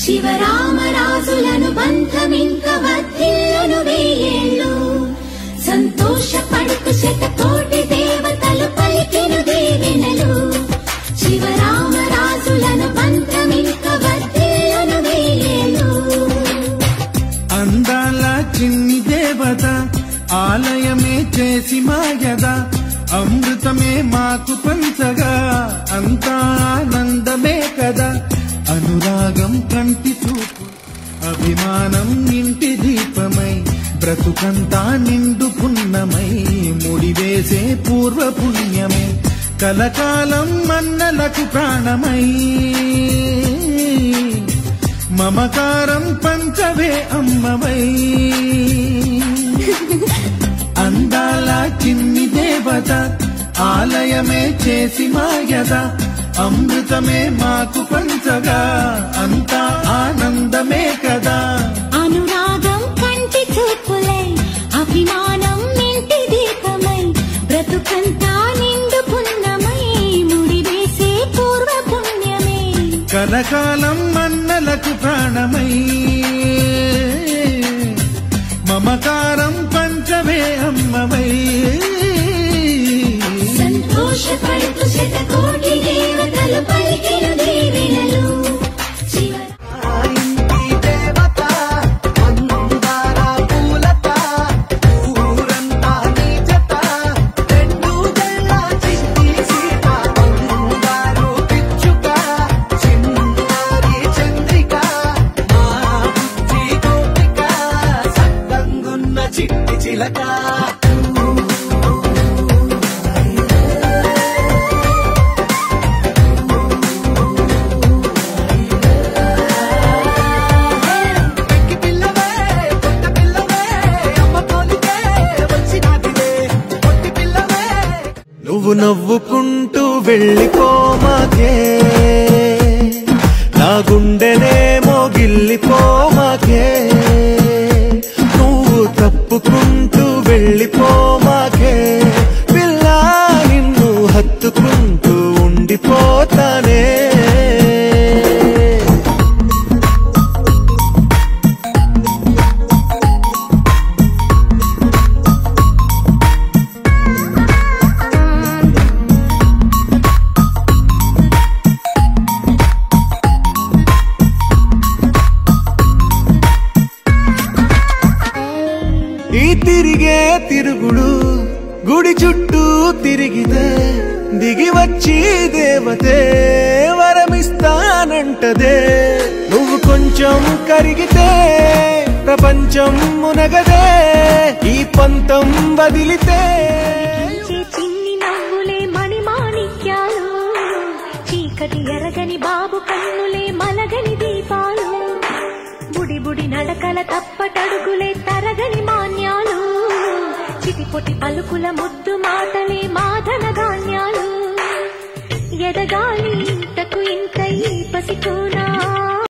శివరామరాజులను బంధమింక వర్ధిల్లును వేయేళ్ళు సంతోషపడుకు శతకోటి దేవతలు పలికెను దీవెనలు శివరామరాజులను బంధమింక వర్ధిల్లును వేయేళ్ళు అందాల చిన్ని దేవత ఆలయమే చేసి మాయద అమృతమే మాకు పంచగా అంతా ఆనందమే కదా అనురాగం కంటి చూపు అభిమానం ఇంటి దీపమై బ్రతుకంతా నిండు పున్నమై ముడివేసే పూర్వ పుణ్యమే కలకాలం మన్నలకు ప్రాణమై మమకారం పంచవే అమ్మవై అందాల చిన్ని దేవత ఆలయమే చేసి మాయద అమృతమే మాకు పంచగా అంతా ఆనందమే కదా అనురాగం కంటి చూపులై అభిమానం ఇంటి దీపమై బ్రతుకంతా నిండు పున్నమై ముడివేసే పూర్వ పుణ్యమే కలకాలం మన్నలకు ప్రాణమై మమకారం పంచవే అమ్మవై సంతోషపడుతూ శతకోటి దేవతలు పలికెను దీవెనలు చిట్టి చిలక నువ్వు నవ్వుకుంటూ వెళ్ళిపోమాకే నా గుండెనేమో గిల్లిపోమాకే నువ్వు తప్పుకుంటూ వెళ్ళిపోమాకే పిల్ల నిన్ను హత్తుకుంటూ ఉండిపోతానే ఈ తిరిగే తిరుగుడు గుడి చుట్టూ తిరిగితే దిగి వచ్చి దేవతే వరమిస్తానంటదే నువ్వు కొంచెం కరిగితే ప్రపంచం మునగదే ఈ పంతం వదిలితే చిన్ని నవ్వులే మణిమాణిక్యాలు చీకటి ఎరగని బాబు కన్నులే మలగని దీపాలు బుడి బుడి నడకల తప్పటడుగులే తరగని మాన్యాలు చిటిపొటి పలుకుల ముద్దు మాటలే మాధన ధాన్యాలు ఎదగాలి ఇంతకు ఇంత ఈ పసికోనా